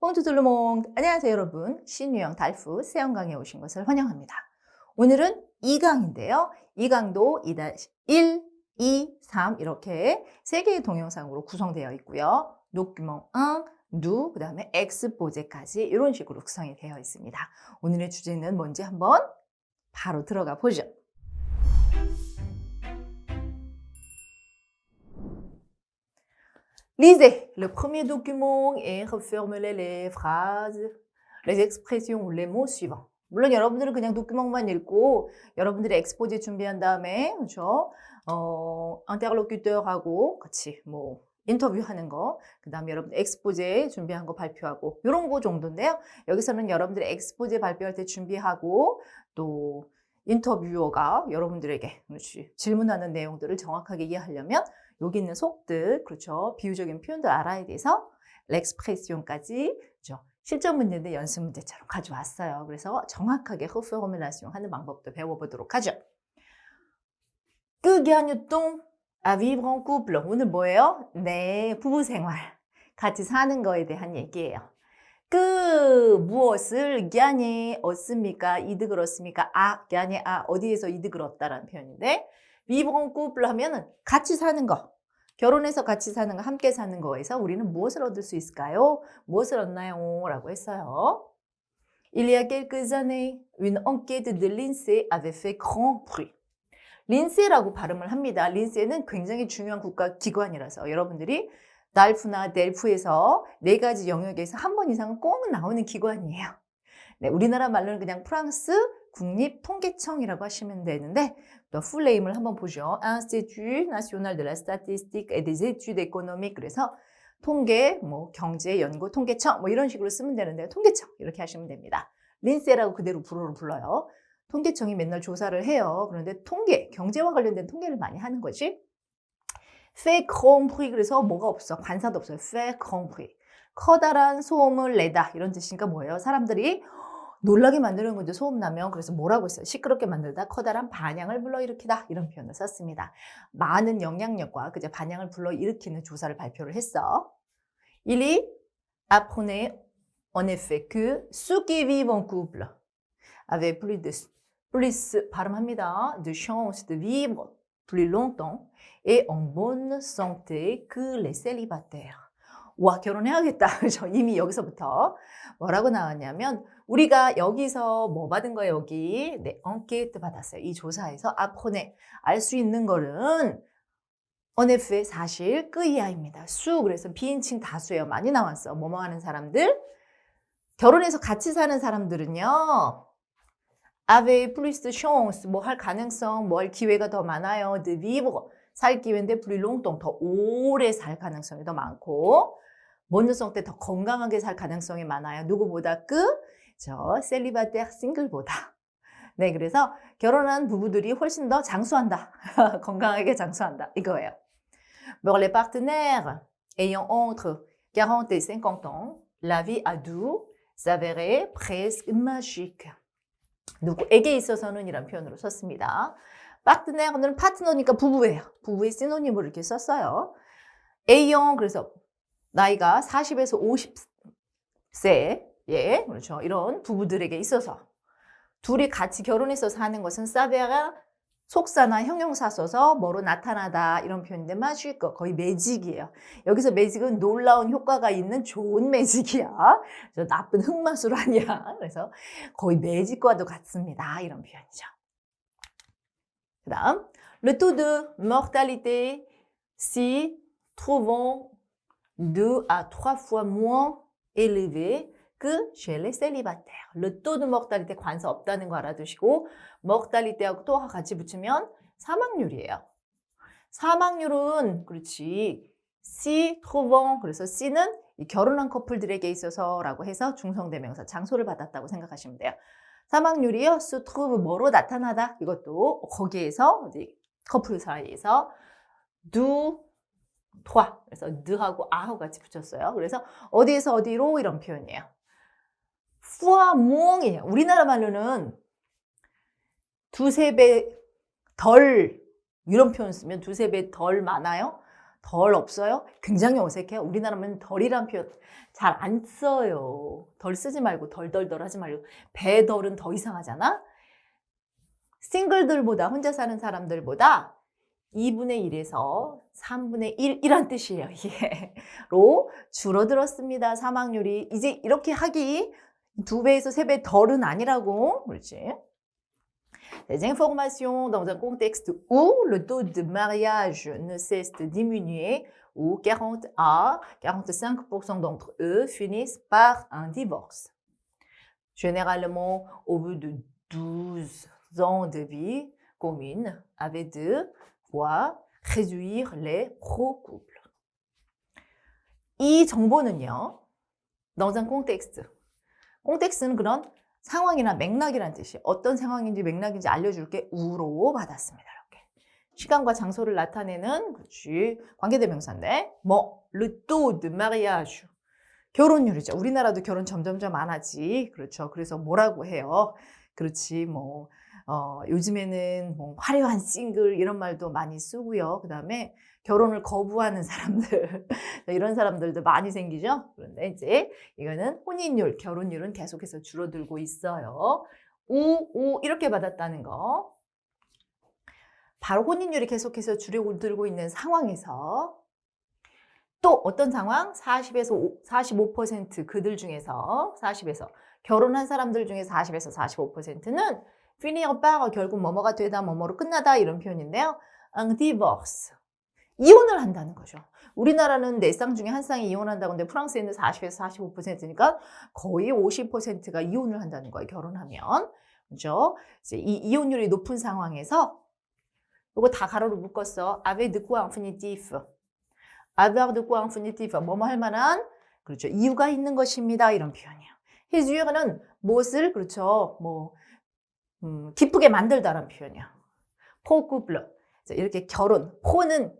뽕투 둘루몽 안녕하세요 여러분. 신유형 달프 세영강에 오신 것을 환영합니다. 오늘은 2강인데요. 2강도 2-1, 2, 3 이렇게 3개의 동영상으로 구성되어 있고요. 도큐먼 1, 누, 그 다음에 엑스포제까지 이런 식으로 구성이 되어 있습니다. 오늘의 주제는 뭔지 한번 바로 들어가 보죠. Lisez le premier document et reformulez les phrases, les expressions ou les mots suivants. 물론 여러분들은 그냥 도큐멘트만 읽고 여러분들이 엑스포제 준비한 다음에 그렇죠? 인터로큐터하고 같이 뭐 인터뷰하는 거, 그다음에 여러분들 엑스포제 준비한 거 발표하고 이런 거 정도인데요. 여기서는 여러분들이 엑스포제 발표할 때 준비하고 또 인터뷰어가 여러분들에게 그렇지, 질문하는 내용들을 정확하게 이해하려면 여기 있는 속뜻, 그렇죠? 비유적인 표현들 알아야 돼서 l'expression까지 그렇죠? 실전 문제인데 연습 문제처럼 가져왔어요. 그래서 정확하게 reformulation 하는 방법도 배워보도록 하죠. Que gagne-t-on à vivre en couple? 오늘 뭐예요? 네, 부부 생활. 같이 사는 거에 대한 얘기예요. 그 무엇을 gagner 얻습니까? 이득을 얻습니까? gagner 어디에서 이득을 얻다라는 표현인데 vivre en couple 하면은 같이 사는 거. 결혼해서 같이 사는 거, 함께 사는 거에서 우리는 무엇을 얻을 수 있을까요? 무엇을 얻나요? 라고 했어요. Il y a quelques années, une enquête de l'INSEE avait fait grand bruit. 린세라고 발음을 합니다. 린세는 굉장히 중요한 국가기관이라서 여러분들이 달프나 델프에서 4가지 영역에서 한 번 이상은 꼭 나오는 기관이에요. 네, 우리나라 말로는 그냥 프랑스 국립통계청이라고 하시면 되는데 또 풀네임을 한번 보죠. Institut National de la Statistique et des Études Économiques. 그래서 통계, 뭐 경제 연구 통계청 뭐 이런 식으로 쓰면 되는데 통계청 이렇게 하시면 됩니다. 린세라고 그대로 불러요. 통계청이 맨날 조사를 해요. 그런데 통계, 경제와 관련된 통계를 많이 하는 거지. fait grand bruit 그래서 뭐가 없어. 관사도 없어요. fait grand bruit. 커다란 소음을 내다 이런 뜻이니까 뭐예요? 사람들이 놀라게 만드는 건데 소음 나면 그래서 뭐라고 했어요? 시끄럽게 만들다 커다란 반향을 불러일으키다 이런 표현을 썼습니다. 많은 영향력과 그제 반향을 불러일으키는 조사를 발표를 했어. Il y apprenait en effet que ceux qui vivent en couple avaient plus 발음합니다. de chance de vivre plus longtemps et en bonne santé que les célibataires. 와, 결혼해야겠다. 저 이미 여기서부터 뭐라고 나왔냐면 우리가 여기서 뭐 받은 거예요? 여기 네, enquête 받았어요. 이 조사에서 apprenait 알 수 있는 거는 en effet 사실 그 이하입니다. 수 그래서 비인칭 다수예요. 많이 나왔어. 뭐뭐 하는 사람들 결혼해서 같이 사는 사람들은요. avait plus de chance 뭐 할 가능성, 뭐 할 기회가 더 많아요. de vivre 살 기회인데 plus longtemps 더 오래 살 가능성이 더 많고 bonne 때 더 건강하게 살 가능성이 많아요. 누구보다 저 셀리바테르 싱글보다. 네, 그래서 결혼한 부부들이 훨씬 더 장수한다. 건강하게 장수한다. 이거예요. Pour les partenaires ayant entre 40 et 50 ans, la vie à deux s'avérait presque magique. 누구에게 있어서는 이런 표현으로 썼습니다. 파트너는 파트너니까 부부예요. 부부의 시노님으로 이렇게 썼어요. A형 그래서 나이가 40에서 50세 예, 그렇죠. 이런 부부들에게 있어서 둘이 같이 결혼해서 사는 것은 사베가 속사나 형용사 써서 뭐로 나타나다 이런 표현인데 마지거 거의 매직이에요. 여기서 매직은 놀라운 효과가 있는 좋은 매직이야. 저 나쁜 흑마술 아니야. 그래서 거의 매직과도 같습니다. 이런 표현이죠. 그 다음 Le taux de mortalité s'y trouvant 2 à 3 fois moins élevé que chez les célibataires. Le taux de mortalité 관사 없다는 거 알아두시고 mortalité하고 또 같이 붙이면 사망률이에요. 사망률은 그렇지. si trouvant 그래서 si는 결혼한 커플들에게 있어서라고 해서 중성대명사 장소를 받았다고 생각하시면 돼요. 사망률이요. se trouve 뭐로 나타나다. 이것도 거기에서 어디 커플 사이에서 du 그래서 드하고 아하고 같이 붙였어요. 그래서 어디에서 어디로 이런 표현이에요. fois mongs이에요. 우리나라 말로는 두세 배 덜 이런 표현 쓰면 두세 배 덜 많아요. 덜 없어요? 굉장히 어색해요. 우리나라는 덜이란 표현 잘 안 써요. 덜 쓰지 말고 덜덜덜 하지 말고 배덜은 더 이상하잖아. 싱글들보다 혼자 사는 사람들보다 2분의 1에서 3분의 1이란 뜻이에요. 이게 로 줄어들었습니다. 사망률이 이제 이렇게 하기 2배에서 3배 덜은 아니라고. 그렇지? Les informations dans un contexte où le taux de mariage ne cesse de diminuer, où 40 à 45% d'entre eux finissent par un divorce. Généralement, au bout de 12 ans de vie commune, avec de quoi réduire les pro-couples. 이 정보는요, dans un contexte. context는 그런 상황이나 맥락이라는 뜻이에요. 어떤 상황인지 맥락인지 알려줄게 우로 받았습니다. 이렇게. 시간과 장소를 나타내는 그렇지 관계대명사인데 뭐 le taux de mariage 결혼율이죠. 우리나라도 결혼 점점점 안 하지. 그렇죠. 그래서 뭐라고 해요? 그렇지 뭐 요즘에는 뭐 화려한 싱글 이런 말도 많이 쓰고요. 그 다음에 결혼을 거부하는 사람들 이런 사람들도 많이 생기죠. 그런데 이제 이거는 혼인율, 결혼율은 계속해서 줄어들고 있어요. 오 이렇게 받았다는 거. 바로 혼인율이 계속해서 줄어들고 있는 상황에서 또 어떤 상황? 40에서 45% 그들 중에서 40에서 결혼한 사람들 중에 40에서 45%는 finir par 결국 뭐뭐가 되다 뭐뭐로 끝나다 이런 표현인데요. un divorce. 이혼을 한다는 거죠. 우리나라는 4쌍 중에 한 쌍이 이혼한다고 하는데 프랑스에는 40에서 45%니까 거의 50%가 이혼을 한다는 거예요. 결혼하면. 그렇죠? 이제 이 이혼율이 높은 상황에서 이거 다 가로로 묶었어. avec de quoi infinitif. avoir de quoi infinitif. 뭐뭐 할 만한 그렇죠. 이유가 있는 것입니다. 이런 표현이에요. réduire는 무엇을 그렇죠. 뭐 기쁘게 만들다라는 표현이야. pro couple. 이렇게 결혼. pro는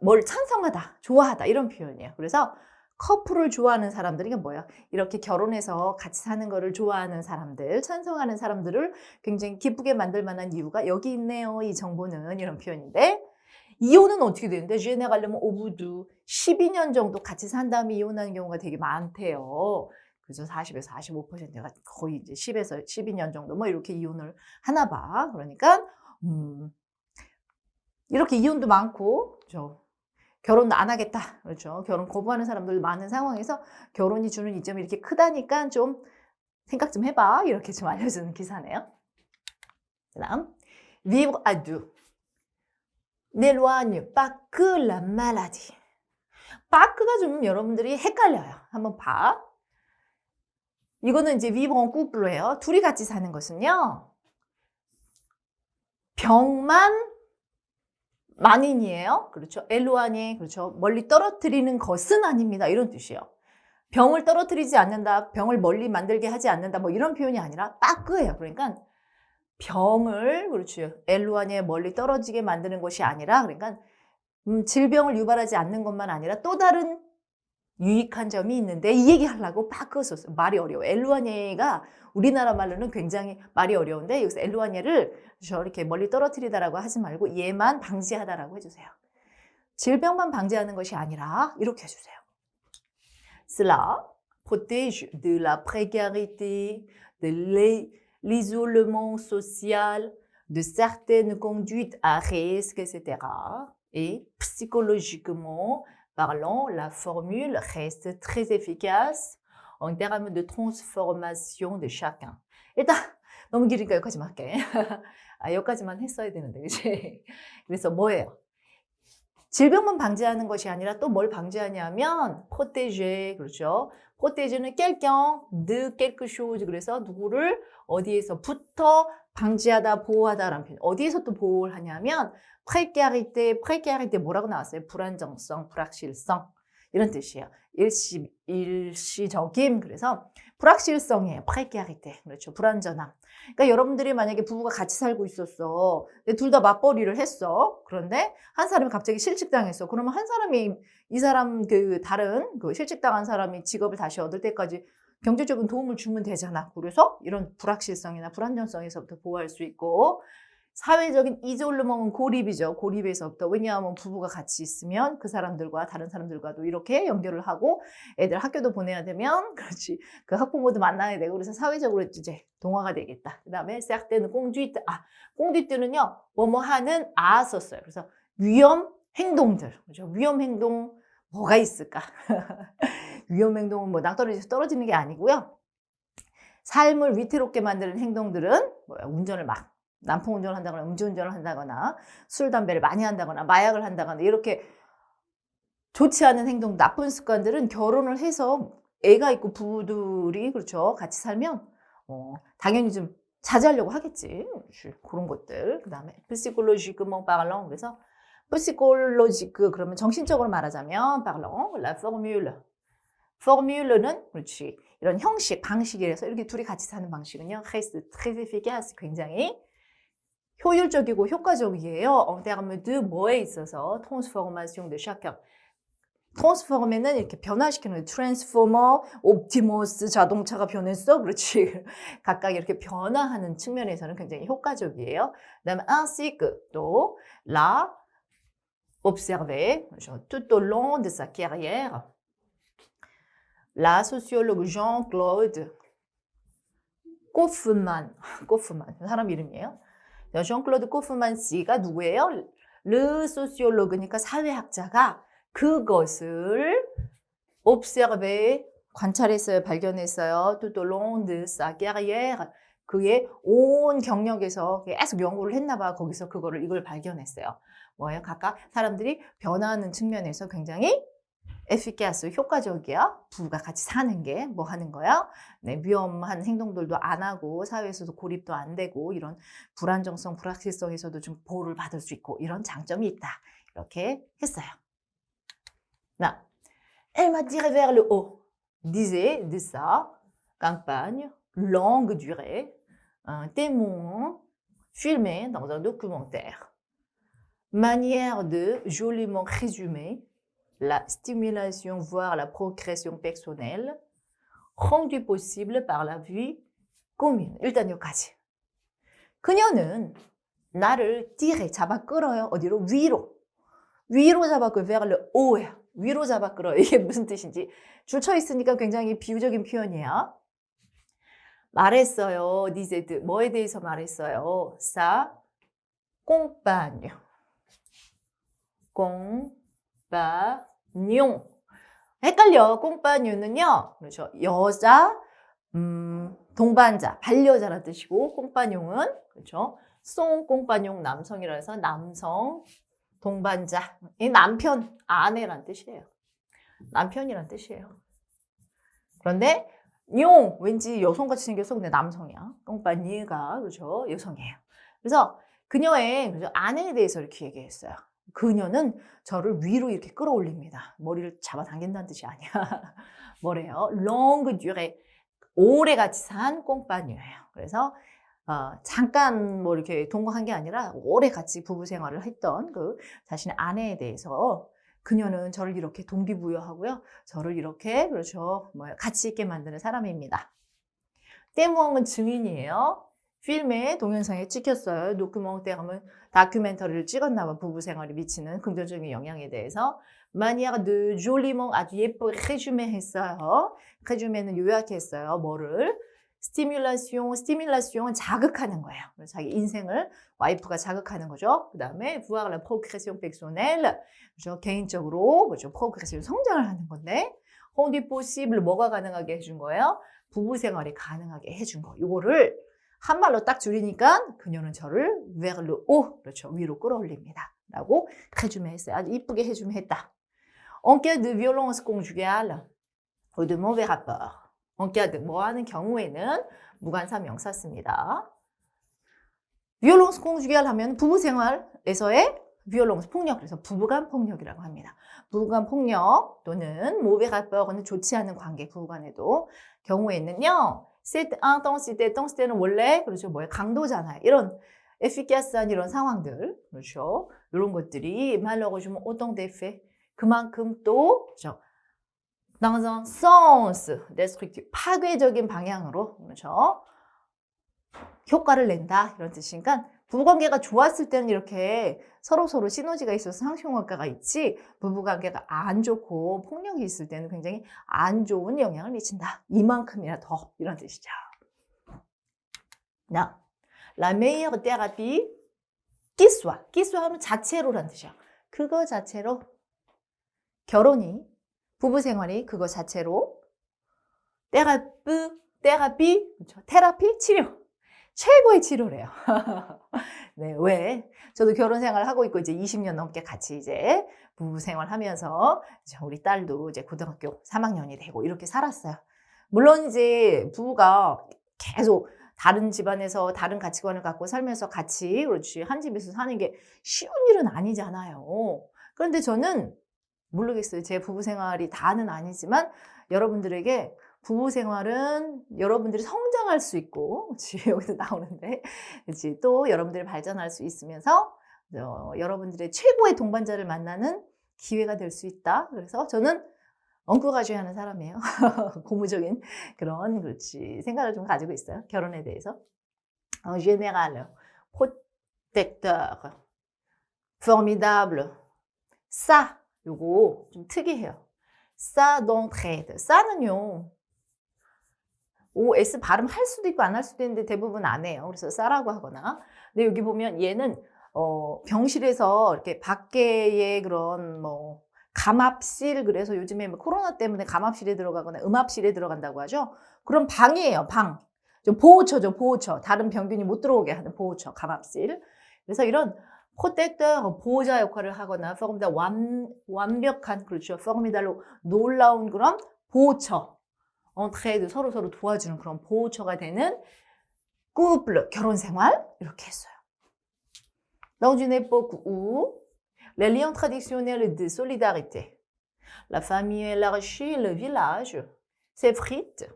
뭘 찬성하다, 좋아하다 이런 표현이에요. 그래서 커플을 좋아하는 사람들이 뭐야? 이렇게 결혼해서 같이 사는 거를 좋아하는 사람들, 찬성하는 사람들을 굉장히 기쁘게 만들 만한 이유가 여기 있네요. 이 정보는 이런 표현인데 이혼은 어떻게 되는데 généralement au bout de 12년 정도 같이 산 다음에 이혼하는 경우가 되게 많대요. 그래서 40에서 45%가 거의 이제 10에서 12년 정도 뭐 이렇게 이혼을 하나 봐. 그러니까 이렇게 이혼도 많고, 그렇죠. 결혼 안 하겠다. 그렇죠. 결혼 거부하는 사람들 많은 상황에서 결혼이 주는 이점이 이렇게 크다니까 좀 생각 좀 해봐. 이렇게 좀 알려주는 기사네요. 그 다음, vivre à deux n'éloigne pas que la maladie. pasque가 좀 여러분들이 헷갈려요. 한번 봐. 이거는 이제 vivre en couple예요. 둘이 같이 사는 것은요. 병만 만인이에요. 그렇죠. 엘로아니, 그렇죠. 멀리 떨어뜨리는 것은 아닙니다. 이런 뜻이에요. 병을 떨어뜨리지 않는다, 병을 멀리 만들게 하지 않는다, 뭐 이런 표현이 아니라 빠끄예요. 그러니까 병을, 그렇죠. 엘로아니에 멀리 떨어지게 만드는 것이 아니라, 그러니까 질병을 유발하지 않는 것만 아니라 또 다른 유익한 점이 있는데 이 얘기 하려고 빠끄 썼어요. 말이 어려워. 엘루아니가 우리나라 말로는 굉장히 말이 어려운데 여기서 엘루아니를 저렇게 멀리 떨어뜨리다라고 하지 말고 얘만 방지하다라고 해주세요. 질병만 방지하는 것이 아니라 이렇게 해주세요. Cela protège de la précarité, de l'isolement social, de certaines conduites à risque, etc. Et psychologiquement parlant, la formule reste très efficace en termes de transformation de chacun. 일단 너무 길으니까 여기까지만 할게. 여기까지만 했어야 되는데, 그치? 그래서 뭐예요? 질병만 방지하는 것이 아니라 또 뭘 방지하냐면 protéger, 그렇죠? protéger는 quelqu'un de quelque chose. 그래서 누구를 어디에서부터 방지하다, 보호하다라는 표현. 어디에서 또 보호를 하냐면 précarité 뭐라고 나왔어요? 불안정성, 불확실성 이런 뜻이에요. 일시적임. 그래서 불확실성이에요. précarité. 그렇죠. 불안전함. 그러니까 여러분들이 만약에 부부가 같이 살고 있었어. 둘 다 맞벌이를 했어. 그런데 한 사람이 갑자기 실직당했어. 그러면 한 사람이 이 사람 다른 실직당한 사람이 직업을 다시 얻을 때까지 경제적인 도움을 주면 되잖아. 그래서 이런 불확실성이나 불안정성에서부터 보호할 수 있고 사회적인 이졸르먼은 고립이죠. 고립에서부터. 왜냐하면 부부가 같이 있으면 그 사람들과 다른 사람들과도 이렇게 연결을 하고 애들 학교도 보내야 되면 그렇지. 그 학부모도 만나야 되고 그래서 사회적으로 이제 동화가 되겠다. 그다음에 certaines conduites. conduite는요. 뭐뭐 하는 썼어요. 그래서 위험 행동들. 그렇죠? 위험 행동 뭐가 있을까? 위험 행동은 뭐 낭떠러지에서 떨어지는 게 아니고요. 삶을 위태롭게 만드는 행동들은 뭐야? 운전을 막 난폭 운전을 한다거나 음주운전을 한다거나 술, 담배를 많이 한다거나 마약을 한다거나 이렇게 좋지 않은 행동, 나쁜 습관들은 결혼을 해서 애가 있고 부부들이 그렇죠. 같이 살면 당연히 좀 자제하려고 하겠지. 그런 것들. 그다음에 psychologiquement parlant. 그래서 psychologique 그러면 정신적으로 말하자면 parlant, la formule. formule는 그렇지. 이런 형식, 방식이라서 이렇게 둘이 같이 사는 방식은요. reste très efficace. 굉장히 효율적이고 효과적이에요. en termes de 뭐에 있어서 transformation de chacun. 트랜스포머는 이렇게 변화시키는 거예요. 트랜스포머, 옵티머스 자동차가 변했어? 그렇지. 각각 이렇게 변화하는 측면에서는 굉장히 효과적이에요. 그다음에 ainsi que 또 la observer tout au long de sa carrière. La sociologue Jean-Claude Kaufmann 사람 이름이에요. Jean-Claude Kaufmann 씨가 누구예요? Le sociologue니까 사회학자가 그것을 observer, 관찰했어요. 발견했어요. tout au long de sa carrière. 그의 온 경력에서 계속 연구를 했나 봐. 거기서 이걸 발견했어요. 뭐예요? 각각 사람들이 변화하는 측면에서 굉장히 efficace, 효과적이야. 부부가 같이 사는 게 뭐 하는 거야? 네, 위험한 행동들도 안 하고 사회에서도 고립도 안 되고 이런 불안정성, 불확실성에서도 좀 보호를 받을 수 있고 이런 장점이 있다. 이렇게 했어요. 나, elle m'a tiré vers le haut, disait de sa campagne longue durée un témoin filmé dans un documentaire. Manière de joliment résumer la stimulation, voire la progression personnelle rendue possible par la vie commune. 일단 여기까지. 그녀는 나를 띠레 잡아 끌어요. 어디로? 위로 잡아 끌어. vers le haut. 위로 잡아 끌어. 이게 무슨 뜻인지 줄 쳐 있으니까 굉장히 비유적인 표현이에요. 말했어요. 디제드 뭐에 대해서 말했어요? 사 compagne. 꽁빠뇽. 헷갈려. 꽁빠뇽은요. 그렇죠. 여자, 동반자, 반려자라는 뜻이고 꽁빠뇽은 그렇죠. 송 꽁빠뇽 남성이라 해서 남성, 동반자. 이 남편, 아내란 뜻이에요. 남편이란 뜻이에요. 그런데 용 왠지 여성같이 생겨서 근데 남성이야. 꽁빠니가 그렇죠. 여성이에요. 그래서 그녀의 그렇죠? 아내에 대해서 이렇게 얘기했어요. 그녀는 저를 위로 이렇게 끌어올립니다. 머리를 잡아당긴다는 뜻이 아니야. 뭐래요? longue durée. 오래 같이 산 꽁빠니예요. 그래서 잠깐 뭐 이렇게 동거한 게 아니라 오래 같이 부부 생활을 했던 그 자신의 아내에 대해서 그녀는 저를 이렇게 동기부여하고요. 저를 이렇게 그렇죠. 가치 있게 만드는 사람입니다. témoin은 증인이에요. 필름에 동영상에 찍혔어요. 도큐멘터리는 다큐멘터리를 찍었나 봐. 부부 생활에 미치는 긍정적인 영향에 대해서. manière de joliment 아주 예쁘게 resume 했어요. resume는 요약했어요. 뭐를? 스티뮬라시옹은 자극하는 거예요. 자기 인생을 와이프가 자극하는 거죠. 그 다음에 voir la progression personnelle, 그렇죠? 개인적으로 그렇죠? progression 성장을 하는 건데 rendu possible 뭐가 가능하게 해준 거예요? 부부 생활이 가능하게 해준 거. 이거를 한 말로 딱 줄이니까 그녀는 저를 vers le haut, 그렇죠? 위로 끌어올립니다. 라고 해주면 했어요. 아주 이쁘게 해주면 했다. En cas de violence conjugale ou de mauvais rapport. en cas de 뭐 하는 경우에는 무관사 명사 씁니다. violence conjugale 하면 부부 생활에서의 violence, 폭력, 그래서 부부간 폭력이라고 합니다. 부부간 폭력 또는 mauvais rapport은 좋지 않은 관계, 부부간에도 경우에는요. cette intensité는 원래 그렇죠, 뭐예요? 강도잖아요. 이런 efficace한 이런 상황들, 그렇죠? 이런 것들이 malheureusement autant d'effets 그만큼 또 그렇죠? dans un sens destructif 파괴적인 방향으로 그렇죠? 효과를 낸다 이런 뜻이니까 부부관계가 좋았을 때는 이렇게 서로서로 시너지가 있어서 상승효과가 있지, 부부관계가 안 좋고 폭력이 있을 때는 굉장히 안 좋은 영향을 미친다. 이만큼이나 더, 이런 뜻이죠. Now, la meilleure thérapie qui soit 하면 자체로란 뜻이야. 그거 자체로 결혼이, 부부 생활이 그거 자체로 테라피, 그렇죠? 테라피 치료, 최고의 치료래요. 네, 왜? 저도 결혼 생활 하고 있고 이제 20년 넘게 같이 이제 부부 생활하면서 우리 딸도 이제 고등학교 3학년이 되고 이렇게 살았어요. 물론 이제 부부가 계속 다른 집안에서 다른 가치관을 갖고 살면서 같이, 그렇지, 한 집에서 사는 게 쉬운 일은 아니잖아요. 그런데 저는 모르겠어요. 제 부부 생활이 다는 아니지만 여러분들에게 부부 생활은 여러분들이 성장할 수 있고, 그렇지, 여기도 나오는데, 그렇지, 또 여러분들이 발전할 수 있으면서 여러분들의 최고의 동반자를 만나는 기회가 될 수 있다. 그래서 저는 엉꾸가주의 하는 사람이에요. 고무적인 그런, 그렇지, 생각을 좀 가지고 있어요. 결혼에 대해서. En général, protecteur, formidable, ça, 요거 좀 특이해요. ça d'entraide. 싸는요, OS 발음할 수도 있고 안 할 수도 있는데 대부분 안 해요. 그래서 싸라고 하거나. 근데 여기 보면 얘는 병실에서 이렇게 밖에의 그런 뭐 감압실, 그래서 요즘에 뭐 코로나 때문에 감압실에 들어가거나 음압실에 들어간다고 하죠. 그런 방이에요, 방. 좀 보호처죠, 보호처. 다른 병균이 못 들어오게 하는 보호처, 감압실. 그래서 이런 프로텍터, 보호자 역할을 하거나 포르미다, 완벽한, 그렇죠, 포르미달로 놀라운 그런 보호처, 엔트레이드, 서로서로 도와주는 그런 보호처가 되는 couple, 결혼 생활, 이렇게 했어요. Dans une époque où les liens traditionnels de solidarité, la famille élargie, le village, s'effritent,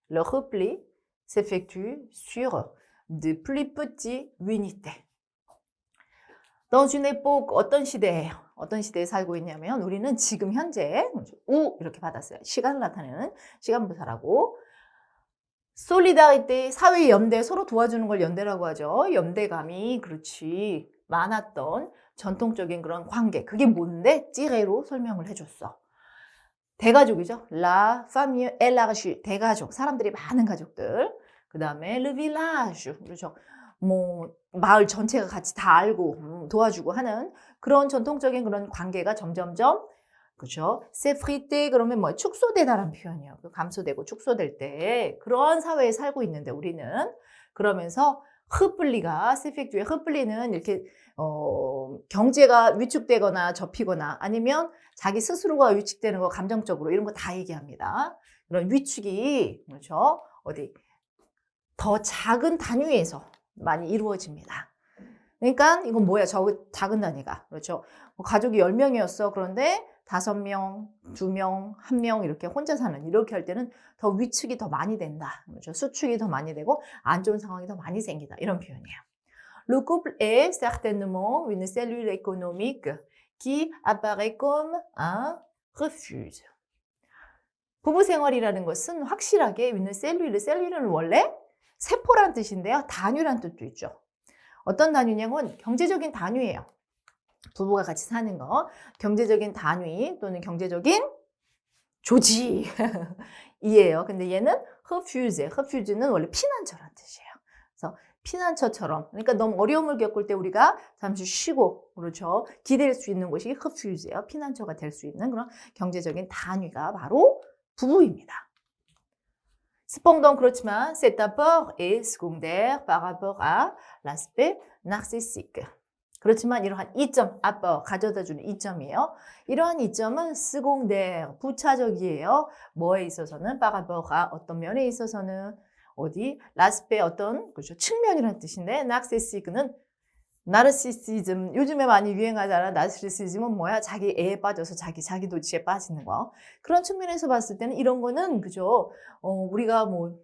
le repli s'effectue sur de plus petites unités. Dans une époque, 어떤 시대예요? 어떤 시대에 살고 있냐면 우리는 지금 현재 우 이렇게 받았어요. 시간을 나타내는 시간부사라고. 솔리다리테, 사회 연대, 서로 도와주는 걸 연대라고 하죠. 연대감이, 그렇지, 많았던 전통적인 그런 관계. 그게 뭔데? 찌레로 설명을 해줬어. 대가족이죠. La famille élargie, 대가족, 사람들이 많은 가족들. 그 다음에 le village, 그렇죠. 뭐 마을 전체가 같이 다 알고 도와주고 하는 그런 전통적인 그런 관계가 점점점, 그렇죠, s'effriter, 그러면 뭐 축소되다라는 표현이에요. 감소되고 축소될 때 그런 사회에 살고 있는데 우리는, 그러면서 흩불리가 s'effectue, 흩불리는 이렇게 경제가 위축되거나 접히거나 아니면 자기 스스로가 위축되는 거, 감정적으로 이런 거 다 얘기합니다. 그런 위축이, 그렇죠, 어디 더 작은 단위에서 많이 이루어집니다. 그러니까 이건 뭐야? 작은 단위가. 그렇죠. 가족이 10명이었어. 그런데 5명, 2명, 1명 이렇게 혼자 사는, 이렇게 할 때는 더 위축이 더 많이 된다. 그렇죠. 수축이 더 많이 되고 안 좋은 상황이 더 많이 생긴다. 이런 표현이에요. Le couple est certainement une cellule économique qui apparaît comme un refuge. 부부 생활이라는 것은 확실하게 une cellule, 셀룰은 원래 세포란 뜻인데요. 단위란 뜻도 있죠. 어떤 단위냐면 경제적인 단위예요. 부부가 같이 사는 거. 경제적인 단위 또는 경제적인 조직이에요. 근데 얘는 refuge는 원래 피난처란 뜻이에요. 그래서 피난처처럼, 그러니까 너무 어려움을 겪을 때 우리가 잠시 쉬고, 그렇죠, 기댈 수 있는 곳이 refuge예요. 피난처가 될 수 있는 그런 경제적인 단위가 바로 부부입니다. Cependant, 그렇지만 cet apport est secondaire par rapport à l'aspect narcissique. 그렇지만 이러한 이점, apport, 가져다주는 이점이에요. 이러한 이점은 secondaire, 부차적이에요. 뭐에 있어서는 par rapport à, 어떤 면에 있어서는, 어디, l'aspect, 어떤, 그렇죠, 측면이라는 뜻인데, narcissic는 나르시시즘, 요즘에 많이 유행하잖아. 나르시시즘은 뭐야? 자기 애에 빠져서 자기 도취에 빠지는 거. 그런 측면에서 봤을 때는 이런 거는, 그죠, 우리가 뭐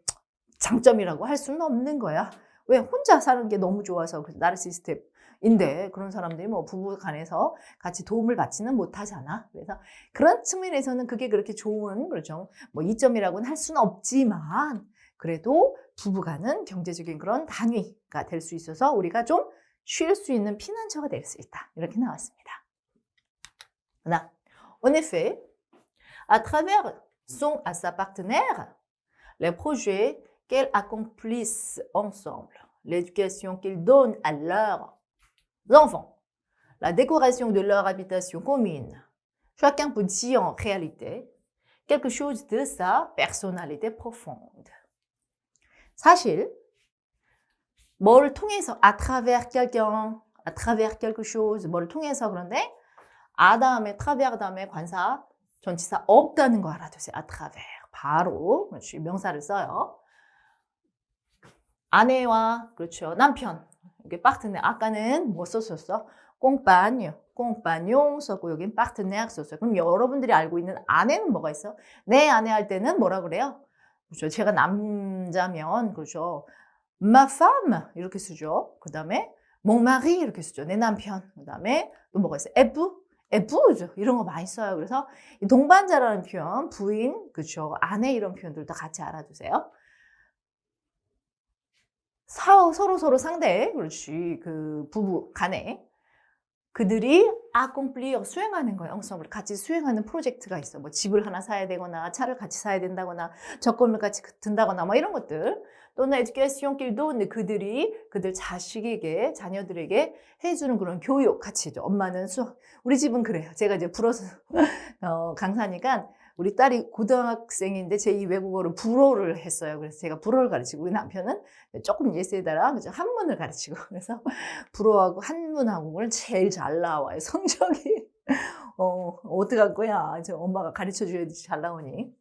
장점이라고 할 수는 없는 거야. 왜? 혼자 사는 게 너무 좋아서. 나르시스트인데 그런 사람들이 뭐 부부 간에서 같이 도움을 받지는 못하잖아. 그래서 그런 측면에서는 그게 그렇게 좋은, 그렇죠, 뭐 이점이라고는 할 수는 없지만, 그래도 부부간은 경제적인 그런 단위가 될 수 있어서 우리가 좀 쉴 수 있는 피난처가 될 수 있다. 이렇게 나왔습니다. En effet, à travers son à sa partenaire, les projets qu'elles accomplissent ensemble, l'éducation qu'ils donnent à leurs enfants, la décoration de leur habitation commune, chacun peut dire en réalité quelque chose de sa personnalité profonde. 사실 뭐를 통해서 à travers quelqu'un, à travers quelque chose, 뭐를 통해서 그런데 아 다음에 travers 다음에 관사 전치사 없다는 거 알아두세요. à travers 바로 그렇지 명사를 써요. 아내와 그렇죠 남편 이게 파트너 아까는 뭐 썼었어? 꽁빠뇽 썼고 여긴 파트너 썼어요. 그럼 여러분들이 알고 있는 아내는 뭐가 있어? 내 아내 할 때는 뭐라 그래요? 그렇죠. 제가 남자면 그렇죠. ma femme 이렇게 쓰죠. 그 다음에 mon mari 이렇게 쓰죠. 내 남편. 그 다음에 또 뭐가 있어요? épouse 이런 거 많이 써요. 그래서 이 동반자라는 표현, 부인, 그렇죠. 아내 이런 표현들도 같이 알아두세요. 서로 상대, 그렇지. 그 부부 간에 그들이 accomplir 수행하는 거예요. ensemble 같이 수행하는 프로젝트가 있어. 뭐 집을 하나 사야 되거나 차를 같이 사야 된다거나 적금을 같이 든다거나 뭐 이런 것들. 또는 education qu'ils donnent 그들이 그들 자식에게 자녀들에게 해주는 그런 교육 같이죠. 엄마는 우리 집은 그래요. 제가 이제 불어서 강사니까 우리 딸이 고등학생인데 제2 외국어를 불어를 했어요. 그래서 제가 불어를 가르치고 우리 남편은 조금 예세에다가 한문을 가르치고 그래서 불어하고 한문하고는 제일 잘 나와요. 성적이 어떡할 거야. 저 엄마가 가르쳐줘야지 잘 나오니.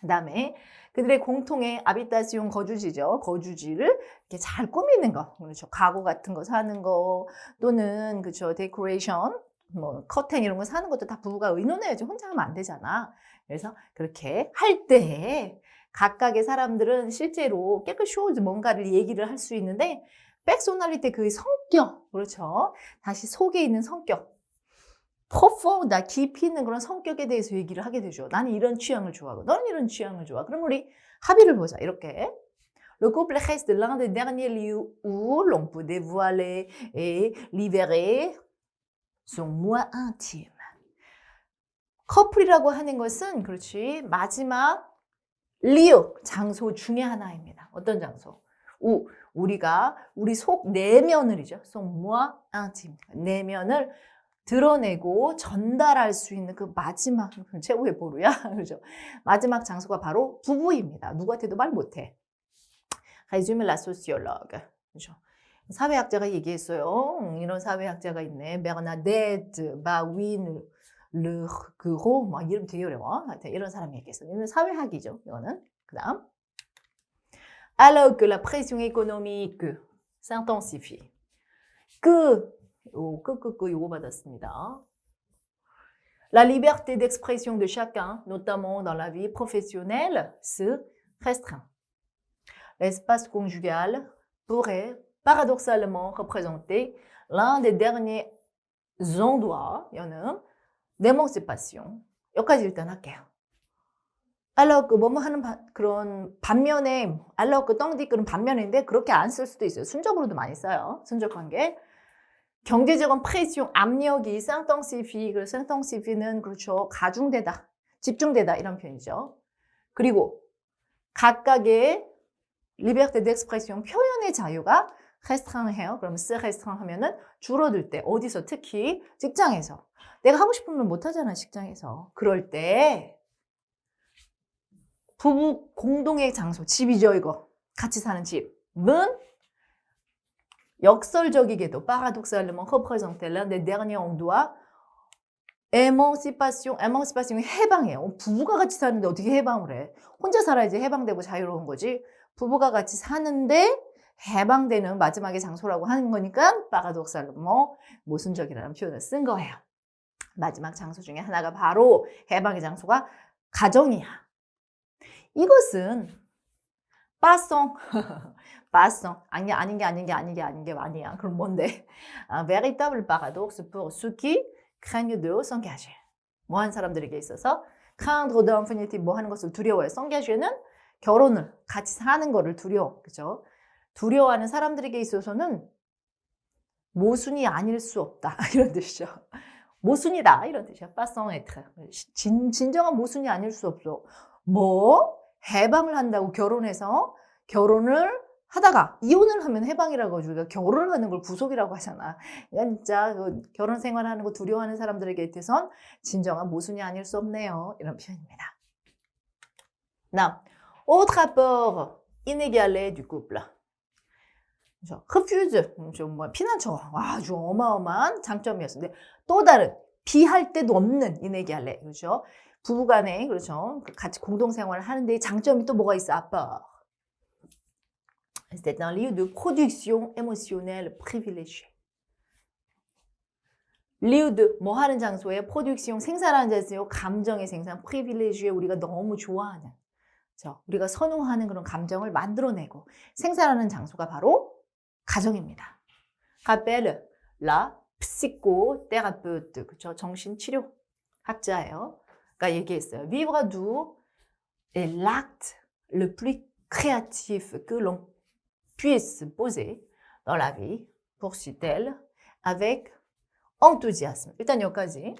그 다음에 그들의 공통의 아비타시온 거주지죠. 거주지를 이렇게 잘 꾸미는 거. 그렇죠. 가구 같은 거 사는 거 또는 그렇죠. 데코레이션 뭐 커튼 이런 거 사는 것도 다 부부가 의논해야지 혼자 하면 안 되잖아. 그래서 그렇게 할 때 각각의 사람들은 실제로 깨끗이 뭔가를 얘기를 할 수 있는데 백소널리티 그 성격 그렇죠. 다시 속에 있는 성격 profonde 깊이 있는 그런 성격에 대해서 얘기를 하게 되죠. 나는 이런 취향을 좋아하고 너는 이런 취향을 좋아. 그럼 우리 합의를 보자. 이렇게 Le couple reste l'un des derniers lieux où l'on peut dévoiler et libérer son moi intime. 커플이라고 하는 것은 그렇지 마지막 리우 장소 중에 하나입니다. 어떤 장소? 우리가 우리 속 내면을이죠. son moi intime 내면을 드러내고 전달할 수 있는 그 마지막 최고의 보루야. 그렇죠? 마지막 장소가 바로 부부입니다. 누구한테도 말 못해. résume la sociologue. 그렇죠? 사회학자가 얘기했어요. 이런 사회학자가 있네. 베르나데트 바윈 르그로 막 이름 되게 어려워. 하여튼 이런 사람이 얘기했어요. 이건 사회학이죠. 이거는. 그다음. Alors que la pression économique s'intensifie. 요거 받았습니다. La liberté d'expression de chacun, notamment dans la vie professionnelle, se restreint. L'espace conjugal pourrait paradoxalement représenter l'un des derniers endroits, 여는 d'émancipation. 여기까지 일단 할게요. 알로 그 뭐뭐 하는 그런 반면에 알로 그 떵디 그런 반면인데 그렇게 안 쓸 수도 있어요. 순적으로도 많이 써요. 순적 관계. 경제적인 프레시용 압력이 s'intensifie. 그 s'intensifie는 그렇죠. 가중되다, 집중되다 이런 표현이죠. 그리고 각각의 liberté d'expression 표현의 자유가 restreint해요. 그럼 se restreint 하면은 줄어들 때 어디서 특히 직장에서 내가 하고 싶은 걸 못 하잖아 직장에서. 그럴 때 부부 공동의 장소 집이죠 이거 같이 사는 집은 역설적이게도 paradoxalement représenter l'un des derniers endroits émancipation이 해방이에요. 부부가 같이 사는데 어떻게 해방을 해? 혼자 살아야지 해방되고 자유로운 거지. 부부가 같이 사는데 해방되는 마지막의 장소라고 하는 거니까 paradoxalement 모순적이라는 표현을 쓴 거예요. 마지막 장소 중에 하나가 바로 해방의 장소가 가정이야. 이것은 passons 아닌 게 아니야. 그럼 뭔데? Un véritable paradoxe pour ceux qui craignent de s'engager. 뭐 하는 사람들에게 있어서 craindre d'infinity 뭐 하는 것을 두려워해. s'engager는 결혼을 같이 사는 거를 두려워. 그죠? 두려워하는 사람들에게 있어서는 모순이 아닐 수 없다. 이런 뜻이죠. 모순이다. 이런 뜻이야. pas sans être. 진정한 모순이 아닐 수 없어. 뭐? 해방을 한다고 결혼해서 결혼을 하다가 이혼을 하면 해방이라고 하죠. 우리가 결혼을 하는 걸 구속이라고 하잖아. 그러니까 진짜 그 결혼 생활하는 거 두려워하는 사람들에게 대해선 진정한 모순이 아닐 수 없네요. 이런 표현입니다. 다음, autre rapport inégalé du couple. refuse, 좀 뭐 피난처, 아주 어마어마한 장점이었는데 또 다른 비할 데도 없는 inégalé, 그렇죠? 부부간에 그렇죠? 같이 공동생활을 하는데 장점이 또 뭐가 있어? apport. C'est un lieu de production émotionnelle privilégié. lieu de 뭐 하는 장소에 production 생산하는 장소에 감정의 생산 privilégié 우리가 너무 좋아하는 우리가 선호하는 그런 감정을 만들어내고 생산하는 장소가 바로 가정입니다. qu'appelle la psychothérapeute, 그렇죠? 정신치료 학자예요. 가 얘기했어요. vivre doux est l'acte le plus créatif que l'on puisse poser dans la vie, poursuit-elle avec enthousiasme. 일단 여기까지.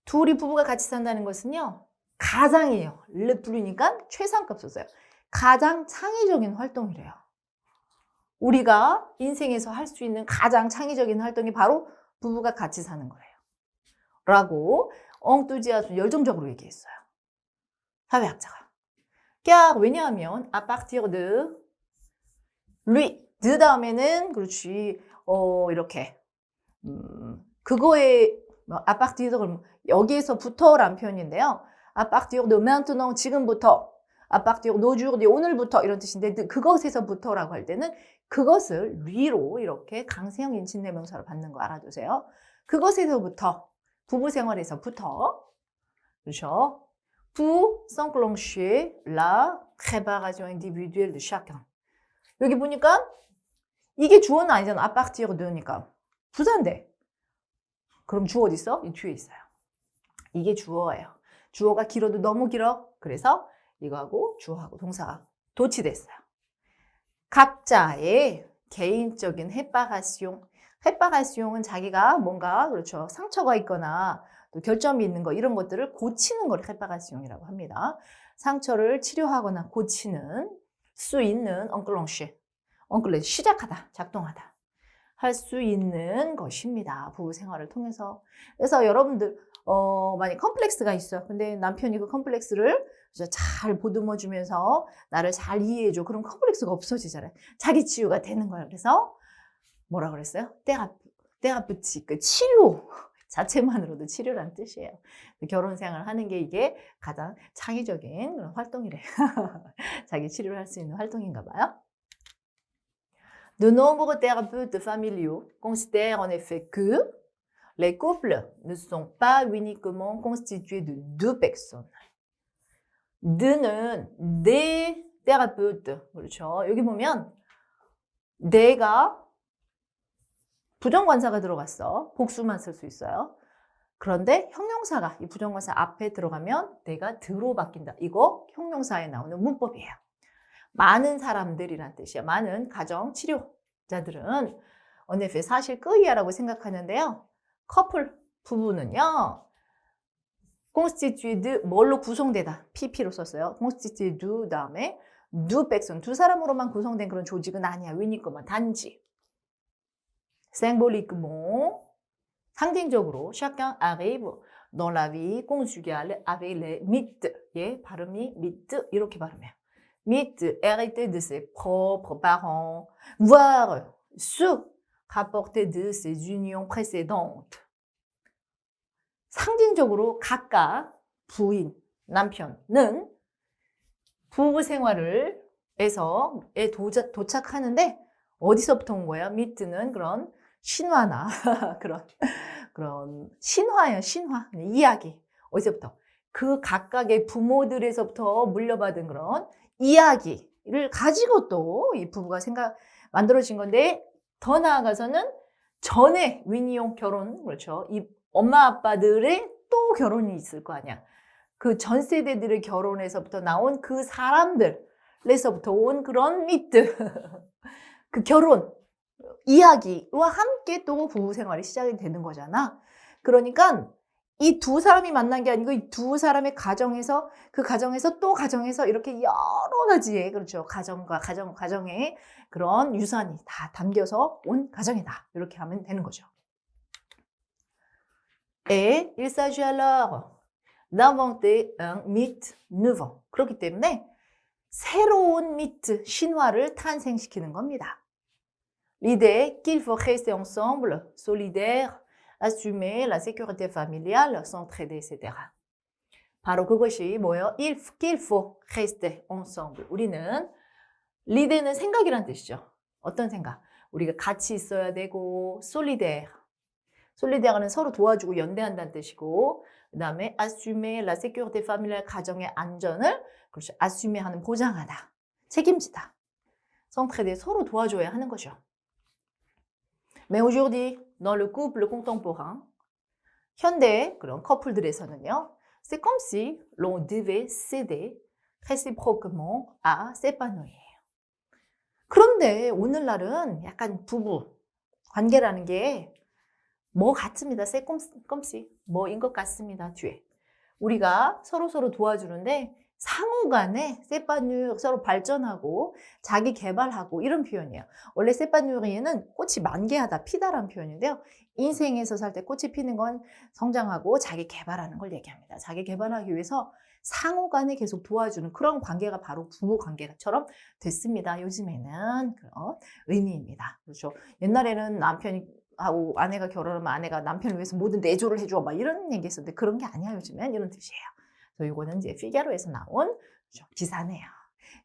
둘이 부부가 같이 산다는 것은요. 가장이에요. le plus니까 최상급 썼어요. 가장 창의적인 활동이래요. 우리가 인생에서 할 수 있는 가장 창의적인 활동이 바로 부부가 같이 사는 거예요. 라고 enthousiasme 열정적으로 얘기했어요. 사회학자가. car 왜냐하면 à partir de lui de 다음에는 그렇지 이렇게 그거에 à partir de 그럼 여기에서부터란 표현인데요. à partir de maintenant 지금부터 à partir d'aujourd'hui 오늘부터 이런 뜻인데 그것에서부터라고 할 때는 그것을 lui로 이렇게 강세형 인칭대명사로 받는 거 알아두세요. 그것에서부터 부부 생활에서부터 그렇죠? pour s'enclencher la préparation individuelle de chacun. 여기 보니까 이게 주어는 아니잖아. à partir de니까 부사인데. 그럼 주어 어디 있어? 이 뒤에 있어요. 이게 주어예요. 주어가 길어도 너무 길어. 그래서 이거하고 주어하고 동사가 도치됐어요. 각자의 개인적인 réparation. réparation은 자기가 뭔가 그렇죠. 상처가 있거나 또 결점이 있는 거 이런 것들을 고치는 걸 réparation이라고 합니다. 상처를 치료하거나 고치는 수 있는 enclencher. 시작하다, 작동하다. 할 수 있는 것입니다. 부부 생활을 통해서. 그래서 여러분들 만약 컴플렉스가 있어. 근데 남편이 그 컴플렉스를 잘 보듬어 주면서 나를 잘 이해해 줘. 그럼 컴플렉스가 없어지잖아요. 자기 치유가 되는 거예요. 그래서 뭐라 그랬어요? 테라피티, 그 치료 자체만으로도 치료란 뜻이에요. 결혼 생활을 하는 게 이게 가장 창의적인 그런 활동이래. 자기 치료를 할 수 있는 활동인가 봐요. De nombreux thérapeutes familiaux considèrent en effet que les couples ne sont pas uniquement constitués de deux personnes. de는 des thérapeutes. 그렇죠. 여기 보면 내가 부정관사가 들어갔어. 복수만 쓸 수 있어요. 그런데 형용사가 이 부정관사 앞에 들어가면 내가 드로 바뀐다. 이거 형용사에 나오는 문법이에요. 많은 사람들이란 뜻이야. 많은 가정치료자들은 언네페 사실 끄이야라고 생각하는데요. 커플 부부는요. constitué 뭘로 구성되다. pp로 썼어요. constitué de 다음에 deux personnes 두 사람으로만 구성된 그런 조직은 아니야. 위니꺼만 단지. symboliquement 상징적으로 chacun arrive dans la vie conjugale avec les mythes. 예, 발음이 mythe 이렇게 발음해요. mythes hérité de ses propres parents, voire ceux rapportés de ses unions précédentes. 상징적으로 각각 부인, 남편은 부부 생활을 에서에 도착하는데 어디서부터 온 거예요? mythe는 그런 신화나 그런 신화예요. 신화 이야기 어디서부터 그 각각의 부모들에서부터 물려받은 그런 이야기를 가지고 또 이 부부가 만들어진 건데 더 나아가서는 전에 위니용 결혼 그렇죠. 이 엄마 아빠들의 또 결혼이 있을 거 아니야. 그 전 세대들의 결혼에서부터 나온 그 사람들에서부터 온 그런 미트 그 결혼 이야기와 함께 또 부부 생활이 시작이 되는 거잖아. 그러니까 이 두 사람이 만난 게 아니고 이 두 사람의 가정에서 그 가정에서 또 가정에서 이렇게 여러 가지의 그렇죠. 가정과 가정의 그런 유산이 다 담겨서 온 가정이다. 이렇게 하면 되는 거죠. Et il s'agit alors d'inventer un mythe nouveau. 그렇기 때문에 새로운 미트, 신화를 탄생시키는 겁니다. L'idée qu'il faut rester ensemble, solidaires, assumer la sécurité familiale, s'entraider, etc. 바로 그것이 뭐예요? qu'il faut rester ensemble. 우리는 l'idée는 생각이란 뜻이죠. 어떤 생각? 우리가 같이 있어야 되고 solidaire. solidaire는 서로 도와주고 연대한다는 뜻이고 그 다음에 assumer la sécurité familiale, 가정의 안전을 그렇죠. assumer하는 보장하다. 책임지다. s'entraider, 서로 도와줘야 하는 거죠. Mais aujourd'hui, dans le couple contemporain, 현대 그런 커플들에서는요, c'est comme si l'on devait céder réciproquement à s'épanouir. 그런데 오늘날은 약간 부부 관계라는 게 뭐 같습니다. c'est comme si 뭐인 것 같습니다. 뒤에 우리가 서로 도와주는데 상호 간에 세파뉴 서로 발전하고 자기 개발하고 이런 표현이에요. 원래 세파뉴리에는 꽃이 만개하다, 피다라는 표현인데요. 인생에서 살 때 꽃이 피는 건 성장하고 자기 개발하는 걸 얘기합니다. 자기 개발하기 위해서 상호 간에 계속 도와주는 그런 관계가 바로 부부 관계처럼 됐습니다. 요즘에는 그런 의미입니다. 그렇죠. 옛날에는 남편이 하고 아내가 결혼하면 아내가 남편을 위해서 모든 내조를 해줘 막 이런 얘기 했었는데 그런 게 아니야. 요즘엔 이런 뜻이에요. 그래서 이거는 이제 피가로에서 나온 기사네요.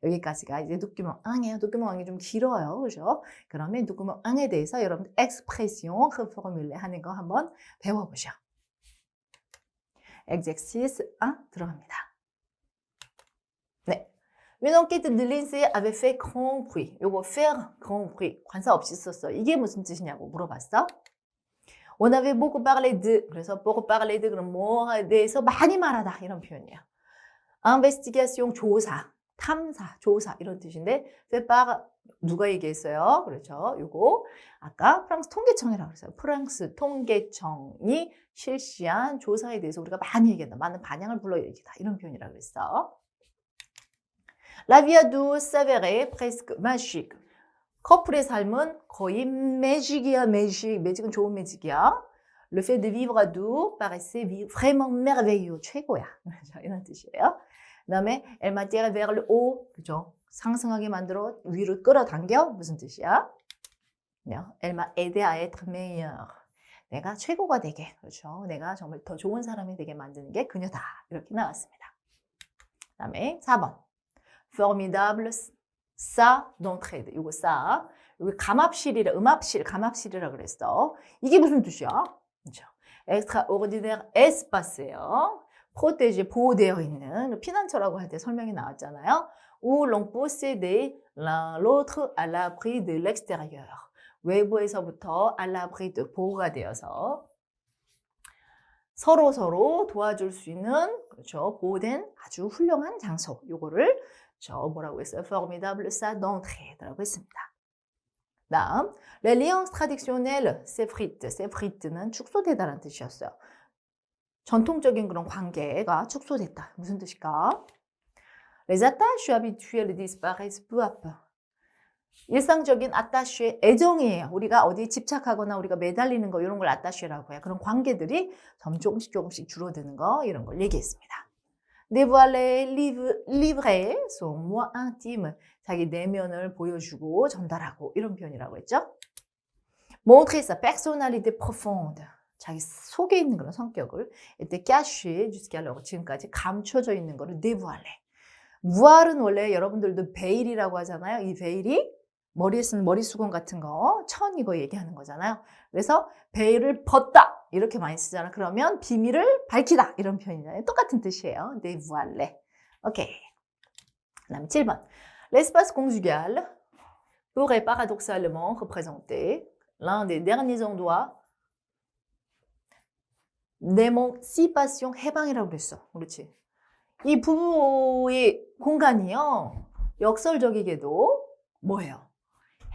여기까지가 이제 도큐ment 1이에요. 도큐ment 1이 좀 길어요. 그죠? 그러면 도큐ment 1에 대해서 여러분 expression, reformule 하는 거 한번 배워보죠. exercice 1 들어갑니다. 네. Une enquête de l'INSEE avait fait grand bruit. 요거 faire grand bruit. 관사 없이 썼어. 이게 무슨 뜻이냐고 물어봤어. On avait beaucoup parlé de. 그래서 beaucoup parlé de 그럼 뭐에 대해서 많이 말하다 이런 표현이에요. investigation 조사, 탐사, 조사 이런 뜻인데 fait par 누가 얘기했어요? 그렇죠. 요거 아까 프랑스 통계청이라고 그랬어요. 프랑스 통계청이 실시한 조사에 대해서 우리가 많이 얘기한다. 많은 반향을 불러 얘기다. 이런 표현이라고 그랬어. La vie à deux s'avérait presque magique. 커플의 삶은 거의 매직이야, 매직. 매직은 좋은 매직이야. Le fait de vivre à deux paraissait vraiment merveilleux. 최고야. 이런 뜻이에요. 그 다음에 elle m'a tiré vers le haut. 그죠? 상승하게 만들어 위로 끌어당겨. 무슨 뜻이야? Elle m'a aidé à être meilleure. 내가 최고가 되게. 그렇죠? 내가 정말 더 좋은 사람이 되게 만드는 게 그녀다. 이렇게 나왔습니다. 그 다음에 4번. formidable ça d'entraide. 이거 ça. 여기 감압실이라 음압실, 감압실이라 그랬어. 이게 무슨 뜻이야? 그렇죠. extraordinaire espace예요. protégé, 보호되어 있는 피난처라고 할 때 설명이 나왔잖아요. où l'on peut s'aider l'un l'autre à l'abri de l'extérieur. 외부에서부터 à l'abri de 보호가 되어서 서로 도와줄 수 있는 그렇죠. 보호된 아주 훌륭한 장소. 요거를 저 뭐라고 했어요? formidable ça d'entraide라고 했습니다. 다음, l'alliance traditionnelle s'effrite. s'effrite는 축소되다라는 뜻이었어요. 전통적인 그런 관계가 축소됐다. 무슨 뜻일까? Les attaches habituelles disparaissent peu à peu. 일상적인 attache, 애정이에요. 우리가 어디 집착하거나 우리가 매달리는 거 이런 걸 attache라고 해요. 그런 관계들이 조금씩 줄어드는 거 이런 걸 얘기했습니다. dévoiler, livrer son moi intime. 자기 내면을 보여주고 전달하고 이런 표현이라고 했죠. montrer sa personnalité profonde. 자기 속에 있는 그런 성격을 était caché jusqu'alors. 지금까지 감춰져 있는 거를 dévoiler. voile은 원래 여러분들도 베일이라고 하잖아요. 이 베일이 머리에 쓰는 머리 수건 같은 거, 천 이거 얘기하는 거잖아요. 그래서 베일을 벗다. 이렇게 많이 쓰잖아. 그러면 비밀을 밝히다. 이런 표현이잖아요. 똑같은 뜻이에요. dévoiler. 오케이. 그 다음에 7번. L'espace conjugal pourrait paradoxalement représenter l'un des derniers endroits d'émancipation, 해방이라고 그랬어. 그렇지. 이 부부의 공간이요. 역설적이게도 뭐예요?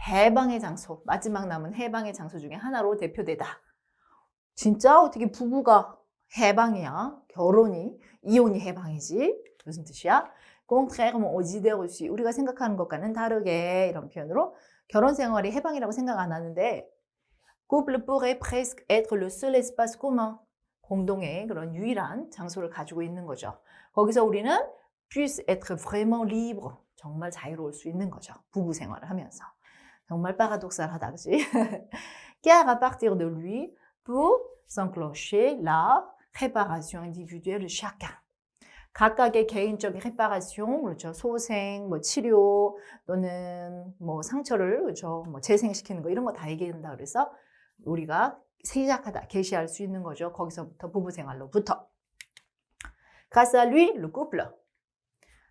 해방의 장소, 마지막 남은 해방의 장소 중에 하나로 대표되다. 진짜 어떻게 부부가 해방이야? 결혼이, 이혼이 해방이지? 무슨 뜻이야? contrairement aux idées reçues. 우리가 생각하는 것과는 다르게 이런 표현으로 결혼 생활이 해방이라고 생각 안 하는데 couple pourrait presque être le seul espace commun. 공동의 그런 유일한 장소를 가지고 있는 거죠. 거기서 우리는 puisse être vraiment libre. 정말 자유로울 수 있는 거죠. 부부 생활을 하면서. 정말 파라독살하다, 그치? Car à partir de lui, pour s'enclencher la réparation individuelle de chacun. 각각의 개인적인 réparation, 그렇죠. 소생, 뭐 치료 또는 뭐 상처를 그렇죠. 뭐 재생시키는 거 이런 거 다 얘기한다 그래서 우리가 시작하다, 개시할 수 있는 거죠. 거기서부터 부부 생활로부터. Grâce à lui, le couple,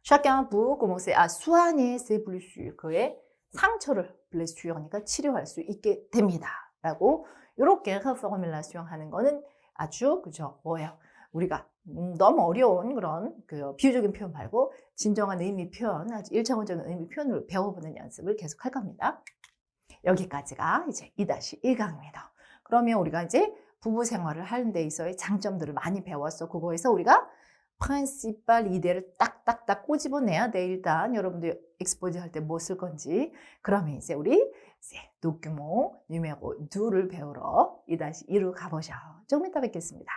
chacun peut commencer à soigner ses blessures. 그의 상처를 blessure니까 치료할 수 있게 됩니다. 라고 이렇게 reformulation 하는 거는 아주 그죠 뭐예요? 우리가 너무 어려운 그런 그 비유적인 표현 말고 진정한 의미 표현, 아주 일차원적인 의미 표현을 배워보는 연습을 계속 할 겁니다. 여기까지가 이제 2-1강입니다. 그러면 우리가 이제 부부 생활을 하는 데 있어의 장점들을 많이 배웠어. 그거에서 우리가 프린시팔 이데를 딱딱딱 꼬집어내야 돼. 일단 여러분들 엑스포즈 할 때 뭐 쓸 건지. 그러면 이제 우리 이제 도큐모 누메로 2를 배우러 2-2로 가보죠. 조금 이따 뵙겠습니다.